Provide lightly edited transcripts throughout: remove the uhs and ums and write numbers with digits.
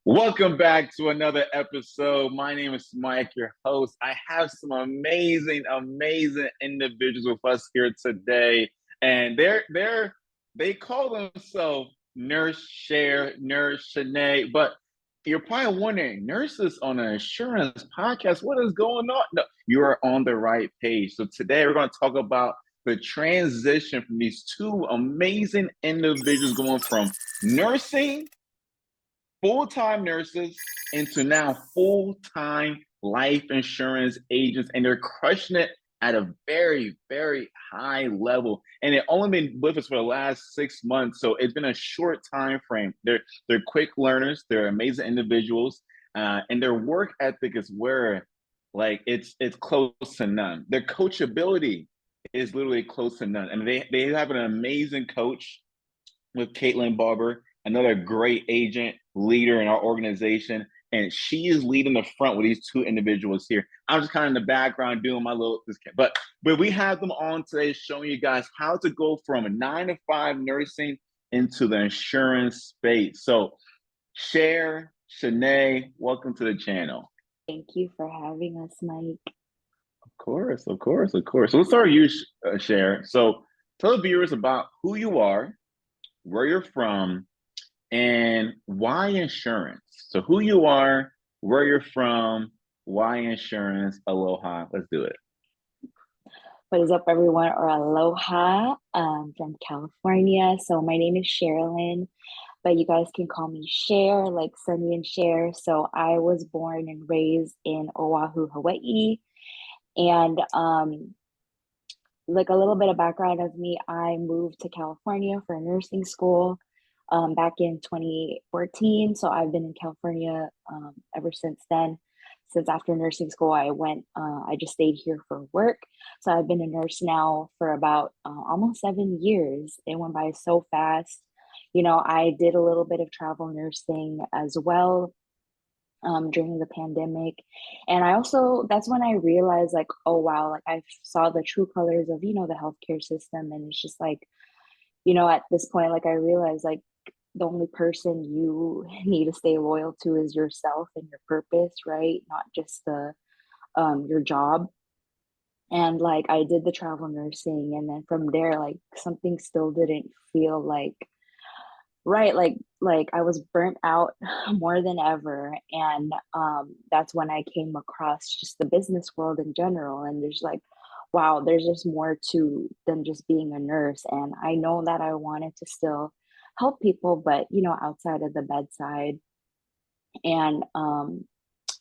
Welcome back to another episode. My name is Mike, your host. I have some amazing individuals with us here today, and they call themselves Nurse Cher, Nurse Shanae. But you're probably wondering, nurses on an insurance podcast, what is going on? No, you are on the right page. So today we're going to talk about the transition from these two amazing individuals going from nursing full-time nurses into now full-time life insurance agents, and they're crushing it at a very high level. And they've only been with us for the last 6 months, so it's been a short time frame. They're quick learners, they're amazing individuals, and their work ethic is where it's close to none. Their coachability is literally close to none. I mean, they have an amazing coach with Caitlin Barber, another great agent leader in our organization. And she is leading the front with these two individuals here. I'm just kind of in the background doing my little, but we have them on today showing you guys how to go from a 9 to 5 nursing into the insurance space. So Cher, Shanae, welcome to the channel. Thank you for having us, Mike. Of course. So let's start with you, Cher. So tell the viewers about who you are, where you're from, and why insurance. So who you are, where you're from, why insurance, aloha. Let's do it. What is up, everyone, or aloha from California. So my name is Sherilyn, but you guys can call me Cher, like Sunny and Cher. So I was born and raised in Oahu, Hawaii. And like a little bit of background of me, I moved to California for nursing school back in 2014. So I've been in California ever since then. Since after nursing school, I just stayed here for work. So I've been a nurse now for about almost 7 years. It went by so fast. You know, I did a little bit of travel nursing as well during the pandemic. And that's when I realized, like, oh, wow, like I saw the true colors of, the healthcare system. And it's just like, at this point, like I realized, like, the only person you need to stay loyal to is yourself and your purpose, right? Not just your job. And like I did the travel nursing, and then from there, like something still didn't feel like right, like I was burnt out more than ever. And that's when I came across just the business world in general, and there's like, wow, there's just more to than just being a nurse. And I know that I wanted to still help people, but outside of the bedside. And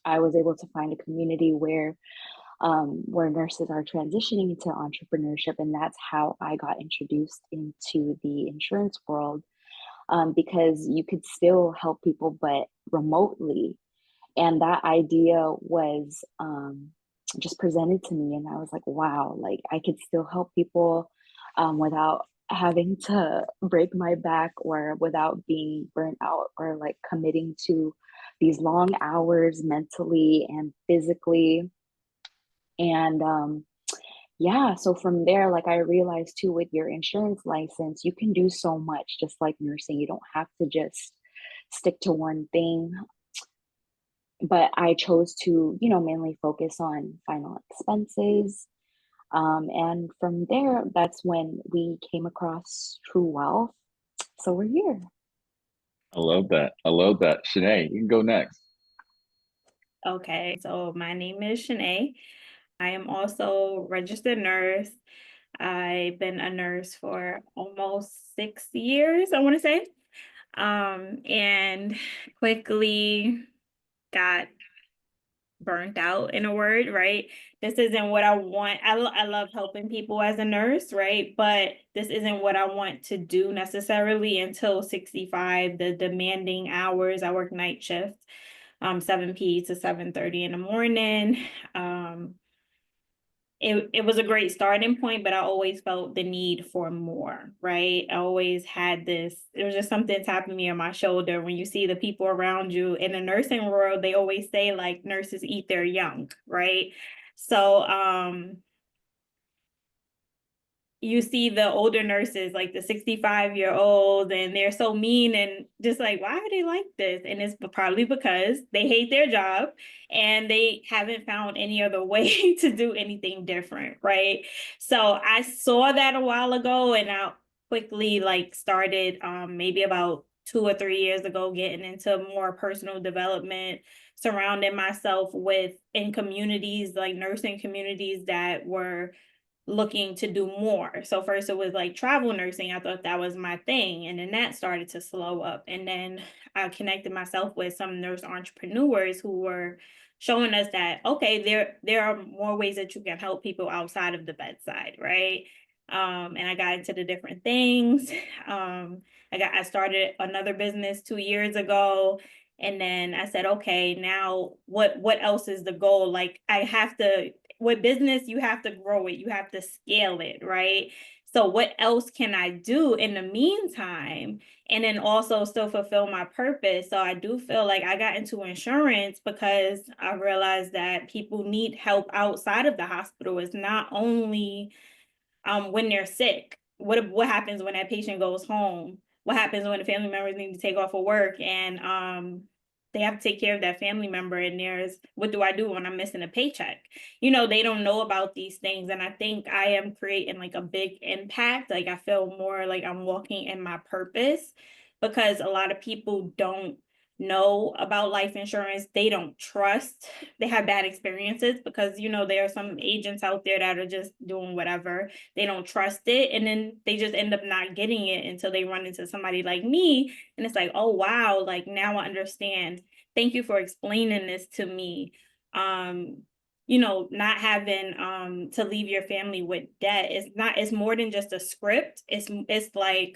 I was able to find a community where nurses are transitioning into entrepreneurship, and that's how I got introduced into the insurance world, because you could still help people, but remotely. And that idea was just presented to me, and I was like, wow, like I could still help people without having to break my back, or without being burnt out, or like committing to these long hours mentally and physically. And yeah, so from there, like I realized too, with your insurance license, you can do so much just like nursing. You don't have to just stick to one thing. But I chose to, mainly focus on final expenses. And from there, that's when we came across True Wealth. So we're here. I love that. Shanae, you can go next. Okay, so my name is Shanae. I am also a registered nurse. I've been a nurse for almost 6 years, I want to say. And quickly got burnt out, in a word, right? This isn't what I want. I love helping people as a nurse, right? But this isn't what I want to do necessarily until 65, the demanding hours. I work night shift, 7 p to 7:30 in the morning. It was a great starting point, but I always felt the need for more, right? I always had this, it was just something tapping me on my shoulder. When you see the people around you in the nursing world, they always say like nurses eat their young, right? So you see the older nurses, like the 65-year-olds, and they're so mean and just like, why are they like this? And it's probably because they hate their job and they haven't found any other way to do anything different, right? So I saw that a while ago, and I quickly like started maybe about 2 or 3 years ago getting into more personal development, surrounding myself with in communities like nursing communities that were looking to do more. So first it was like travel nursing. I thought that was my thing. And then that started to slow up. And then I connected myself with some nurse entrepreneurs who were showing us that, okay, there are more ways that you can help people outside of the bedside, right? And I got into the different things. I started another business 2 years ago. And then I said, okay, now what else is the goal? Like I have to, with business, you have to grow it, you have to scale it, right? So what else can I do in the meantime? And then also still fulfill my purpose. So I do feel like I got into insurance because I realized that people need help outside of the hospital. It's not only when they're sick. What happens when that patient goes home? What happens when the family members need to take off of work and they have to take care of that family member, and there's what do I do when I'm missing a paycheck? They don't know about these things, and I think I am creating like a big impact. Like I feel more like I'm walking in my purpose because a lot of people don't know about life insurance. They don't trust. They have bad experiences because there are some agents out there that are just doing whatever. They don't trust it, and then they just end up not getting it until they run into somebody like me, and it's like, oh wow, like now I understand. Thank you for explaining this to me. Not having to leave your family with debt is not, it's more than just a script. It's like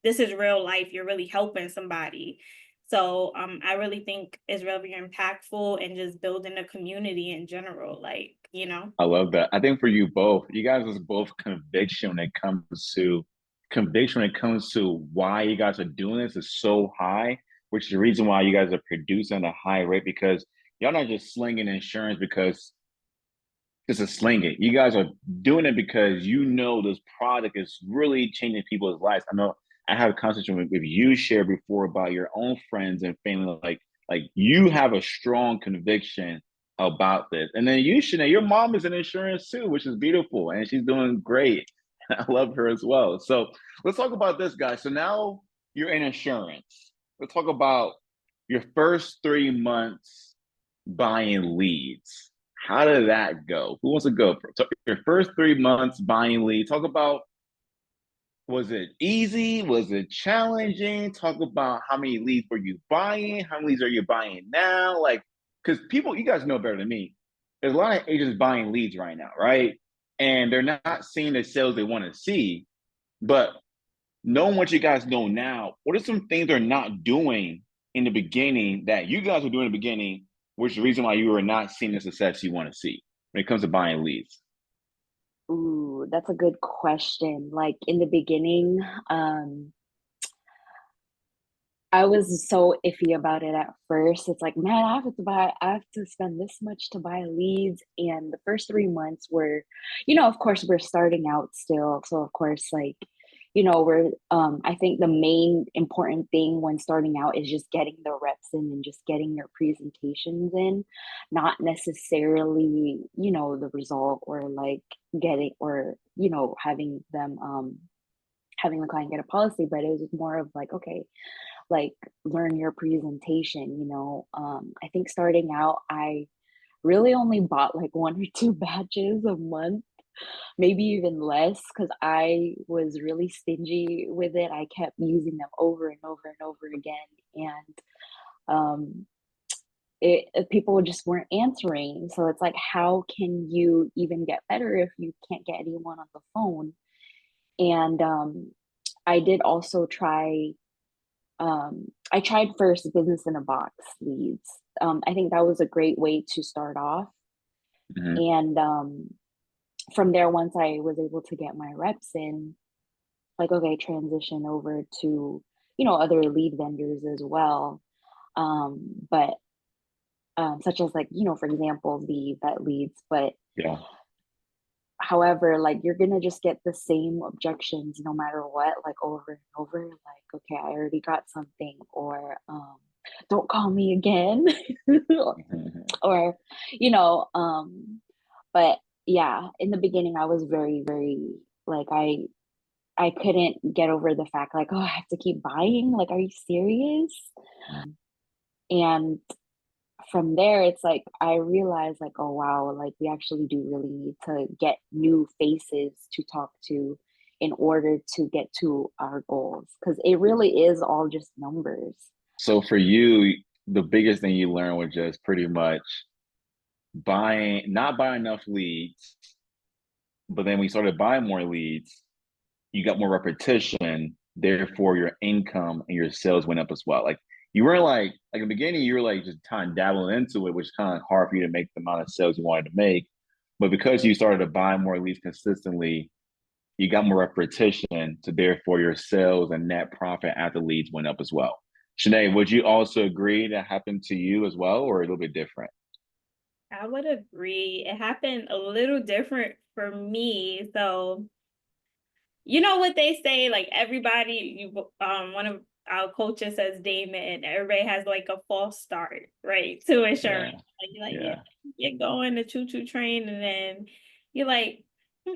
this is real life. You're really helping somebody. So I really think it's really impactful and just building a community in general, I love that. I think for you both, you guys is both conviction when it comes to why you guys are doing this is so high, which is the reason why you guys are producing at a high rate, because y'all not just slinging insurance because it's a sling it. You guys are doing it because this product is really changing people's lives. I know I have a conversation with you shared before about your own friends and family. Like you have a strong conviction about this. And then your mom is in insurance too, which is beautiful. And she's doing great. I love her as well. So let's talk about this, guys. So now you're in insurance. Let's talk about your first 3 months buying leads. How did that go? Who wants to go? So your first 3 months buying leads. Talk about, was it easy? Was it challenging? Talk about how many leads were you buying? How many leads are you buying now? Like, because people, you guys know better than me. There's a lot of agents buying leads right now, right? And they're not seeing the sales they want to see. But knowing what you guys know now, what are some things they're not doing in the beginning that you guys were doing in the beginning, which is the reason why you are not seeing the success you want to see when it comes to buying leads? Ooh, that's a good question. Like in the beginning, I was so iffy about it at first. It's like, man, I have to spend this much to buy leads. And the first 3 months were, of course, we're starting out still. So of course, like, I think the main important thing when starting out is just getting the reps in and just getting your presentations in, not necessarily, the result or like getting or, having the client get a policy, but it was more of like, okay, like learn your presentation. I think starting out I really only bought like one or two batches a month, maybe even less, because I was really stingy with it. I kept using them over and over and over again, and people just weren't answering. So it's like, how can you even get better if you can't get anyone on the phone? And I did also try I tried first business in a box leads. I think that was a great way to start off. Mhm. And from there, once I was able to get my reps in, like, okay, transition over to, other lead vendors as well. But such as like, for example, the vet leads. But Yeah. However, like you're gonna just get the same objections no matter what, like over and over, like, okay, I already got something, or don't call me again. Mhm. Or, you know, but yeah, in the beginning I was very, very like I couldn't get over the fact like, oh, I have to keep buying. Like, are you serious? And from there, it's like I realized like, oh wow, like we actually do really need to get new faces to talk to in order to get to our goals. Because it really is all just numbers. So for you, the biggest thing you learned was just pretty much not buying enough leads, but then we started buying more leads, you got more repetition, therefore your income and your sales went up as well. Like you weren't like in the beginning, you were like just kind of dabbling into it, which is kind of hard for you to make the amount of sales you wanted to make. But because you started to buy more leads consistently, you got more repetition, so therefore your sales and net profit at the leads went up as well. Shanae, would you also agree that happened to you as well, or a little bit different? I would agree. It happened a little different for me. So, you know what they say, like everybody, one of our coaches says, Damon, everybody has like a false start, right? To Yeah, insurance. Like you're like, yeah, yeah. you're going the choo-choo train, and then you're like,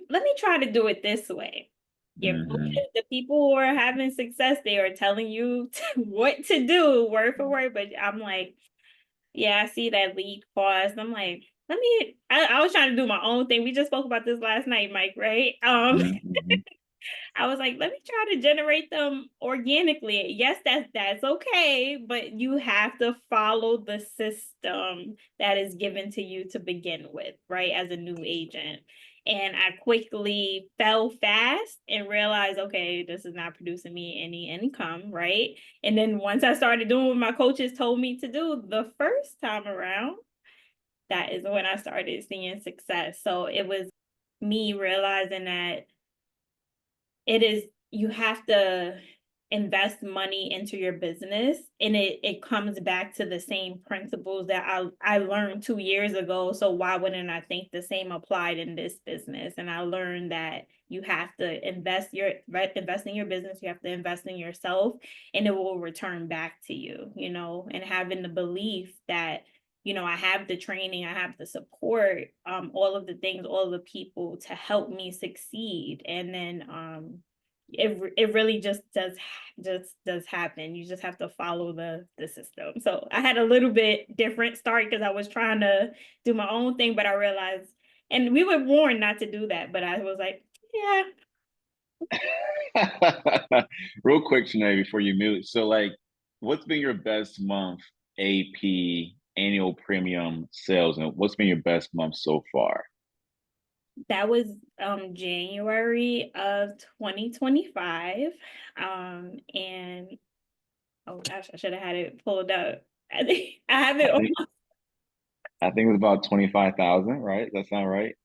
let me try to do it this way." Your Hmm. coaches, the people who are having success, they are telling you what to do word for word. But I'm like, yeah, I see that lead cost. I'm like, I was trying to do my own thing. We just spoke about this last night, Mike, right? Hmm. I was like, let me try to generate them organically. Yes, that's okay, but you have to follow the system that is given to you to begin with, right? As a new agent. And I quickly fell fast and realized, okay, this is not producing me any income, right? And then once I started doing what my coaches told me to do the first time around, that is when I started seeing success. So it was me realizing that it is, you have to invest money into your business, and it comes back to the same principles that I learned 2 years ago. So why wouldn't I think the same applied in this business? And I learned that you have to invest in your business, you have to invest in yourself, and it will return back to you, you know, and having the belief that, you know, I have the training, I have the support, all of the things, all of the people to help me succeed. And then it really just does happen. You just have to follow the system. So I had a little bit different start because I was trying to do my own thing, but I realized, and we were warned not to do that, but I was like, yeah. Real quick, Shanae, before you mute. So, like, what's been your best month AP annual premium sales, and what's been your best month so far? That was January of 2025. And oh gosh, I should have had it pulled up. I think I have it I on think my, I think it was about 25,000, right? That sound right?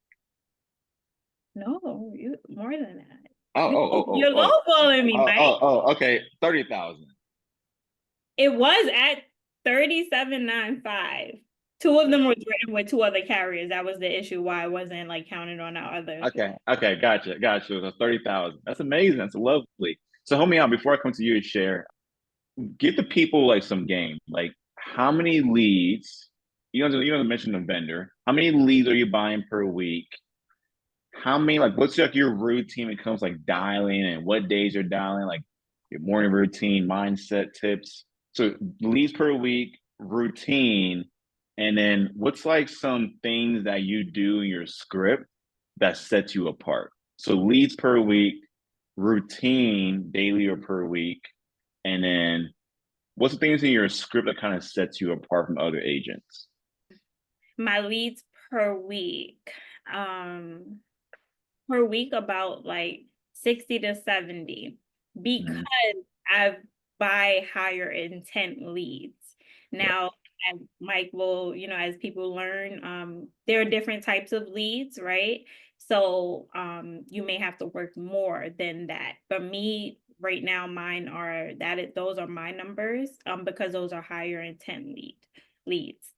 no, you more than that. Oh, oh, oh, oh, You're oh, lowballing me, oh, Mike. oh, oh. Okay, 30,000. It was at 37.95. Two of them were written with two other carriers. That was the issue why I wasn't like counted on our other. Okay, okay, gotcha. That's 30,000. That's amazing. That's lovely. So, help me out before I come to you to share. Give the people like some game. Like, how many leads? You don't mention the vendor. How many leads are you buying per week? How many like what's like your routine when it comes like dialing and what days you're dialing? Like your morning routine, mindset tips. So leads per week, routine, and then what's like some things that you do in your script that sets you apart? So leads per week, routine daily or per week, and then what's the things in your script that kind of sets you apart from other agents? My leads per week. Um per week about like 60 to 70 because Mhm. I buy higher intent leads. Now, as Mike will, you know, as people learn, there are different types of leads, right? So you may have to work more than that. For me, right now, mine are those are my numbers because those are higher intent leads.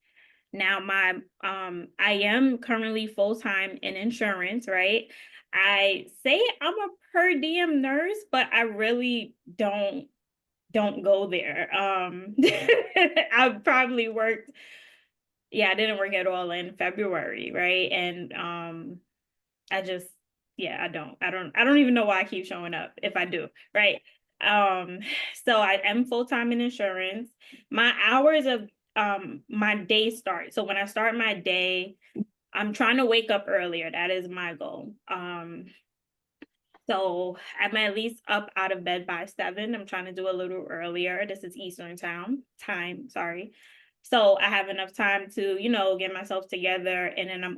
Now I am currently full-time in insurance, right? I say I'm a per diem nurse, but I really don't go there. I've probably worked, yeah, I didn't work at all in February, right? And I just, yeah, I don't even know why I keep showing up if I do, right? Um, so I am full-time in insurance. My hours of my day start. So when I start my day, I'm trying to wake up earlier. That is my goal. So I'm at least up out of bed by 7. I'm trying to do a little earlier. This is Eastern time, sorry. So I have enough time to, get myself together. And then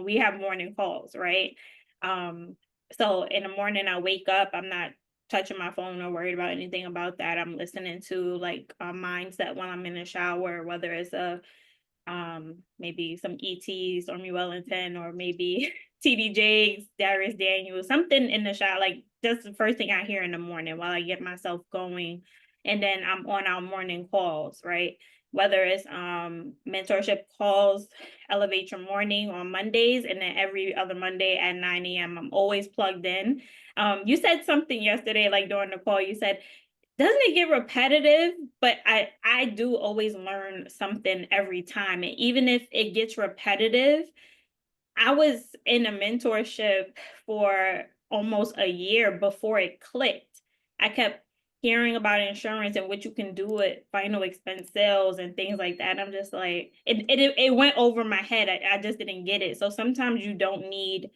we have morning calls, right? Um, so in the morning I wake up, I'm not touching my phone or worried about anything about that. I'm listening to like a mindset while I'm in the shower, whether it's maybe some ET, Stormy Wellington, or maybe TD Jakes, Darius Daniels, something in the shot. Like that's the first thing I hear in the morning while I get myself going. And then I'm on our morning calls, right? Whether it's mentorship calls, Elevate Your Morning on Mondays, and then every other Monday at 9 a.m. I'm always plugged in. You said something yesterday, like during the call, you said doesn't it get repetitive? But I do always learn something every time. And even if it gets repetitive, I was in a mentorship for almost a year before it clicked. I kept hearing about insurance and what you can do with final expense sales and things like that. I'm just like, it went over my head. I just didn't get it. So sometimes you don't need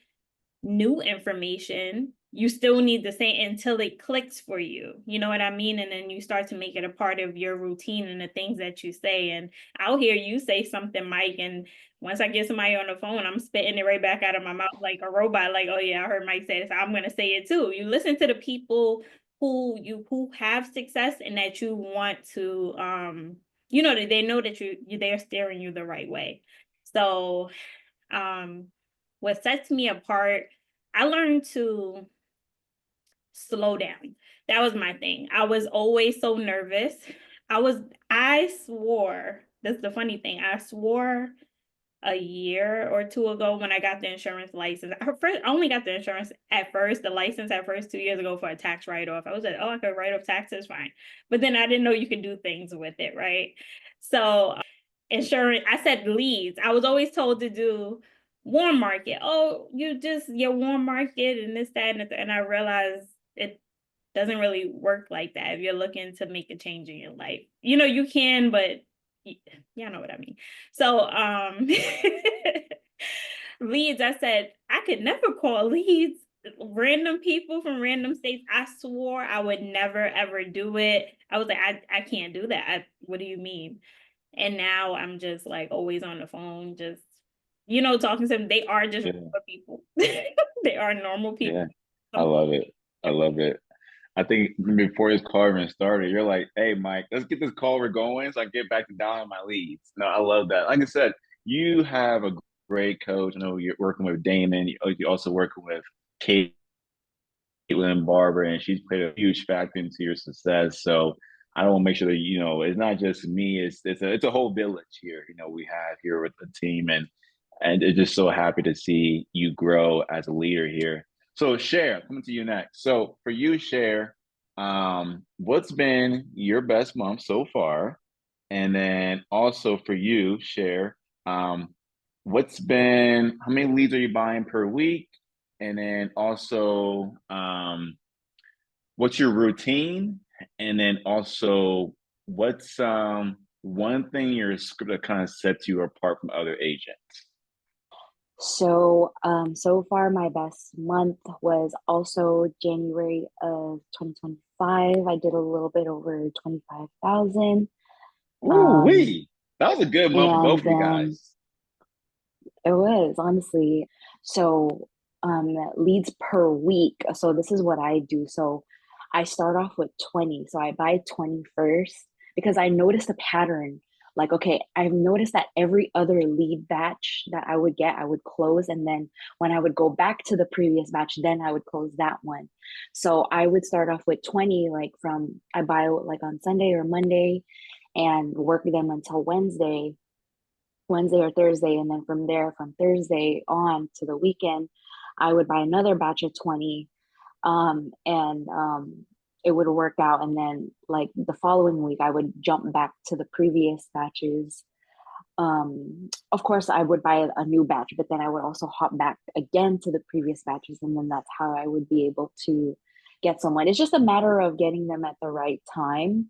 new information. You still need the same until it clicks for you. You know what I mean? And then you start to make it a part of your routine and the things that you say. And I'll hear you say something, Mike, and once I get somebody on the phone, I'm spitting it right back out of my mouth like a robot, like, oh yeah, I heard Mike say this. I'm gonna say it too. You listen to the people who have success and that you want to that they know that they're steering you the right way. So what sets me apart, I learned to slow down. That was my thing. I was always so nervous. I swore, that's the funny thing. I swore a year or two ago when I got the insurance license. I only got the insurance at first, the license at first 2 years ago for a tax write-off. I was like, oh, I could write off taxes, fine. But then I didn't know you could do things with it, right? So insurance, I said leads. I was always told to do warm market. Oh, your warm market and this, that, and I realized it doesn't really work like that if you're looking to make a change in your life. You can, but y'all know what I mean. So leads, I said I could never call leads random people from random states. I swore I would never ever do it. I was like, I can't do that. What do you mean? And now I'm just like always on the phone, just talking to them. They are just Yeah, regular people. They are normal people. yeah. I love it. I love it. I think before this call even started, you're like, "Hey, Mike, let's get this call going so I get back to dialing my leads." No, I love that. Like I said, you have a great coach. I know you're working with Damon. You're also working with Caitlin Barber, and she's played a huge factor into your success. So I don't want to make sure that it's not just me. It's a whole village here. We have here with the team, and it's just so happy to see you grow as a leader here. So, Cher, coming to you next. So, for you, Cher, what's been your best month so far? And then also for you, Cher, how many leads are you buying per week? And then also, what's your routine? And then also, what's one thing in your script that kind of sets you apart from other agents? So far my best month was also January of 2025. I did a little bit over 25,000. Ooh, Um, wee. That was a good month for both and of you guys. it was honestly. So, leads per week. So this is what I do. So I start off with 20. So I buy 20 first because I noticed a pattern. Like, okay, I've noticed that every other lead batch that I would get, I would close. And then when I would go back to the previous batch, then I would close that one. So I would start off with 20, like I buy like on Sunday or Monday and work them until Wednesday, Wednesday or Thursday, and then from there, from Thursday on to the weekend, I would buy another batch of 20, and it would work out. And then like the following week, I would jump back to the previous batches. Of course, I would buy a new batch, but then I would also hop back again to the previous batches, and then that's how I would be able to get someone. It's just a matter of getting them at the right time.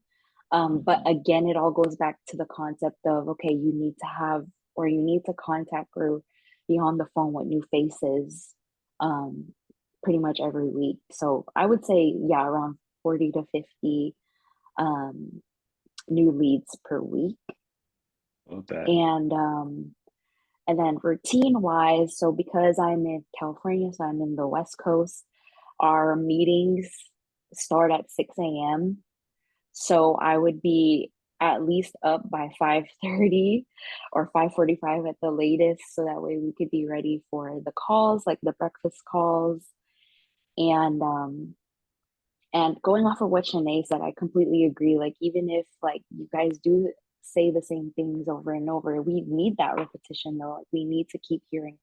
But again, it all goes back to the concept of, okay, you need to have, or you need to contact or be on the phone with new faces, um, pretty much every week. So I would say, yeah, around 40 to 50 um, new leads per week. Love that. And then routine wise, so because I'm in California, so I'm in the West Coast, our meetings start at 6 a.m. So I would be at least up by 5:30 or 5:45 at the latest, so that way we could be ready for the calls, like the breakfast calls. And going off of what Shanae said, I completely agree. Like, even if like you guys do say the same things over and over, we need that repetition though. Like, we need to keep hearing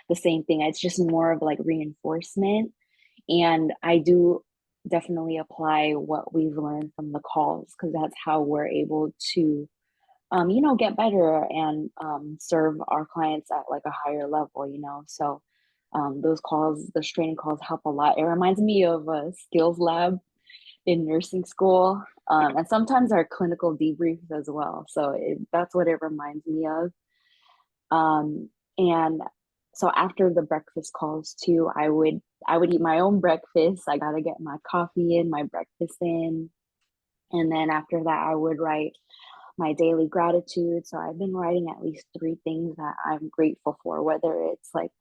the same thing. It's just more of like reinforcement. And I do definitely apply what we've learned from the calls, because that's how we're able to get better and serve our clients at like a higher level. So those calls, those training calls help a lot. It reminds me of a skills lab in nursing school, and sometimes our clinical debriefs as well. So that's what it reminds me of. And so after the breakfast calls too, I would eat my own breakfast. I gotta get my coffee in, my breakfast in, and then after that, I would write my daily gratitude. So I've been writing at least 3 things that I'm grateful for, whether it's like,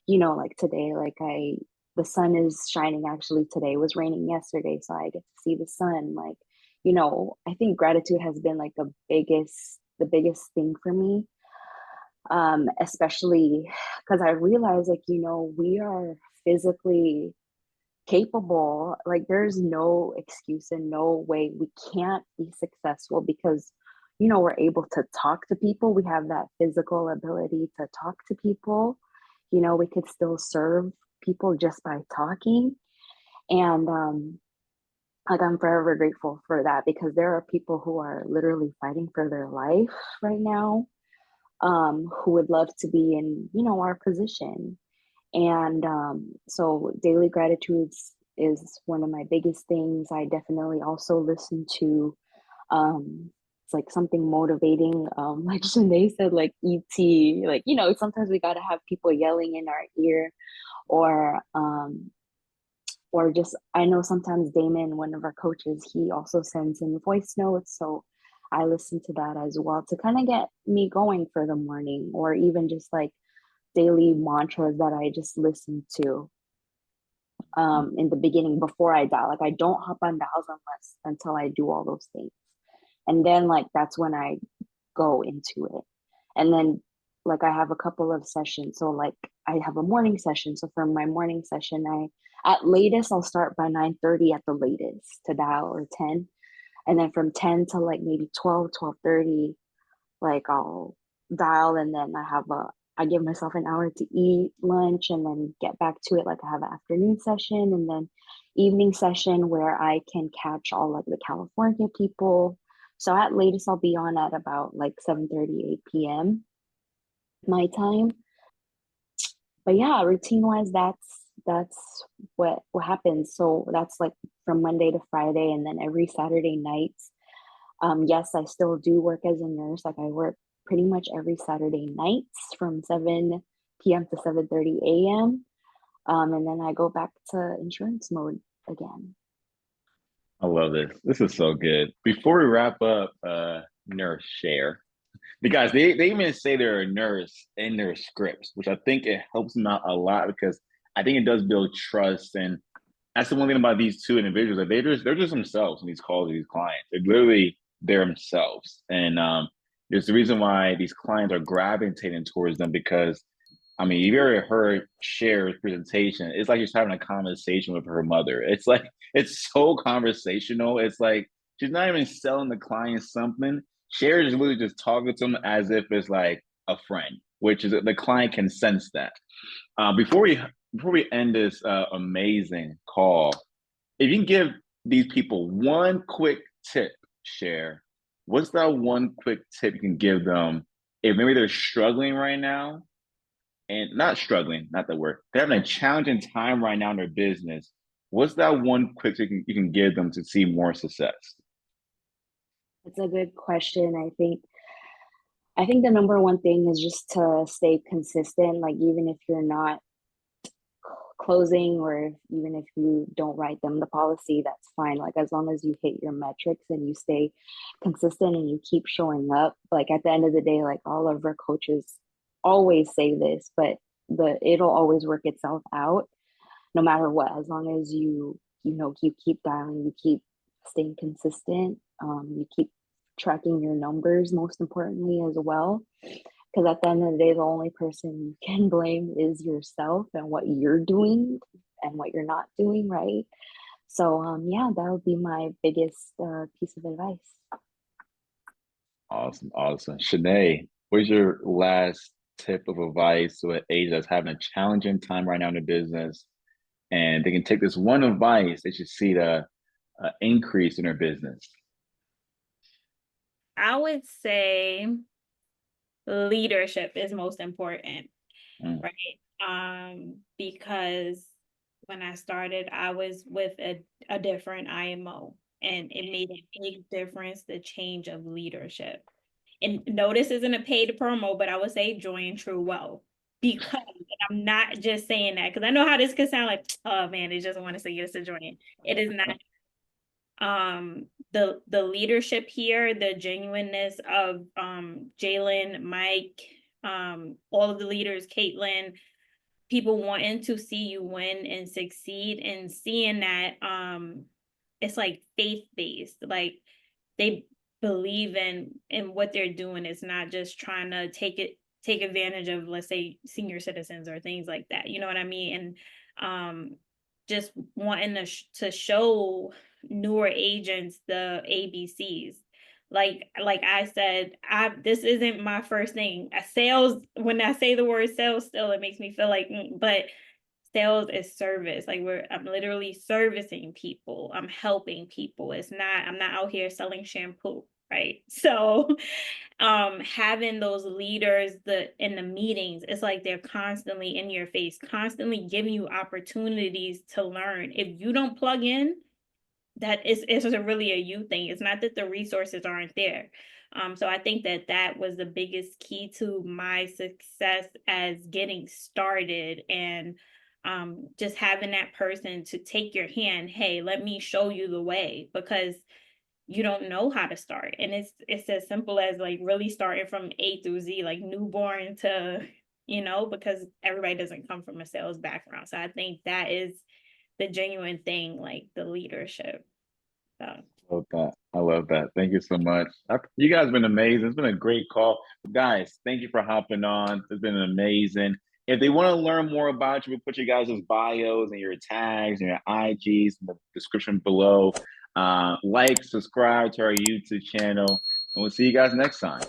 like today, the sun is shining. Actually, today it was raining yesterday, so I get to see the sun. Like, I think gratitude has been like the biggest thing for me, especially because I realize, like, we are physically capable. Like, there's no excuse and no way we can't be successful because we're able to talk to people. We have that physical ability to talk to people. We could still serve people just by talking. And like, I'm forever grateful for that, because there are people who are literally fighting for their life right now, who would love to be in our position. And so daily gratitudes is one of my biggest things. I definitely also listen to it's like something motivating. Like Shanae said, like ET, like, sometimes we gotta have people yelling in our ear, or just, I know sometimes Damon, one of our coaches, he also sends in voice notes. So I listen to that as well to kind of get me going for the morning, or even just like daily mantras that I just listen to in the beginning before I dial. Like, I don't hop on dials until I do all those things. And then like that's when I go into it. And then like I have a couple of sessions. So like I have a morning session. So for my morning session, at latest I'll start by 9:30 at the latest to dial, or 10. And then from 10 to like maybe 12:30, like I'll dial, and then I give myself an hour to eat lunch and then get back to it. Like, I have an afternoon session and then evening session where I can catch all like the California people. So at latest I'll be on at about like 7:30, 8 p.m. my time. But yeah, routine wise, that's what happens. So that's like from Monday to Friday, and then every Saturday night. Yes, I still do work as a nurse. Like, I work pretty much every Saturday nights from 7 p.m. to 7:30 a.m. And then I go back to insurance mode again. I love this. This is so good. Before we wrap up, nurse share, because they even say they're a nurse in their scripts, which I think it helps them out a lot, because I think it does build trust. And that's the one thing about these two individuals, that they're just themselves in these calls with these clients. They're literally themselves. And there's the reason why these clients are gravitating towards them, because I mean, you've ever heard Cher's presentation. It's like she's having a conversation with her mother. It's like, it's so conversational. It's like she's not even selling the client something. Cher is literally just talking to them as if it's like a friend, which is the client can sense that. Before we end this amazing call, if you can give these people one quick tip, share, what's that one quick tip you can give them if maybe they're struggling right now and not struggling, not the word, they're having a challenging time right now in their business. What's that one quick tip you can give them to see more success? It's a good question. I think the number one thing is just to stay consistent. Like even if you're not closing, or even if you don't write them the policy, that's fine. Like as long as you hit your metrics and you stay consistent and you keep showing up, like at the end of the day, like all of our coaches always say this, but it'll always work itself out no matter what, as long as you keep dialing, you keep staying consistent, you keep tracking your numbers, most importantly as well, because at the end of the day, the only person you can blame is yourself and what you're doing and what you're not doing, right? So yeah, that would be my biggest piece of advice. Awesome, awesome. Shanae, what's your last tip of advice to an agent that's having a challenging time right now in the business, and they can take this one advice, they should see the increase in their business? I would say leadership is most important, Mm. right? Because when I started, I was with a different IMO, and it made a big difference, the change of leadership. And no, this isn't a paid promo, but I would say join True Wealth, because I'm not just saying that because I know how this could sound like, oh man, they just want to say yes to join. It is not. The leadership here, the genuineness of Jalen, Mike, all of the leaders, Caitlin, people wanting to see you win and succeed, and seeing that it's like faith-based, like they believe in what they're doing. It's not just trying to take advantage of, let's say, senior citizens or things like that, you know what I mean? And just wanting to show newer agents the ABCs. Like I said, this isn't my first thing. Sales, when I say the word sales, still it makes me feel like, but sales is service. Like I'm literally servicing people. I'm helping people. I'm not out here selling shampoo, right? So having those leaders in the meetings, it's like they're constantly in your face, constantly giving you opportunities to learn. If you don't plug in, it's really a you thing. It's not that the resources aren't there. So I think that was the biggest key to my success as getting started, and just having that person to take your hand. Hey, let me show you the way, because you don't know how to start. And it's as simple as like really starting from A through Z, like newborn to, because everybody doesn't come from a sales background. So I think that is the genuine thing, like the leadership. So Love that. I love that. Thank you so much. You guys have been amazing. It's been a great call. Guys, thank you for hopping on. It's been amazing. If they want to learn more about you, we'll put you guys' bios and your tags and your IGs in the description below. Like, subscribe to our YouTube channel, and we'll see you guys next time.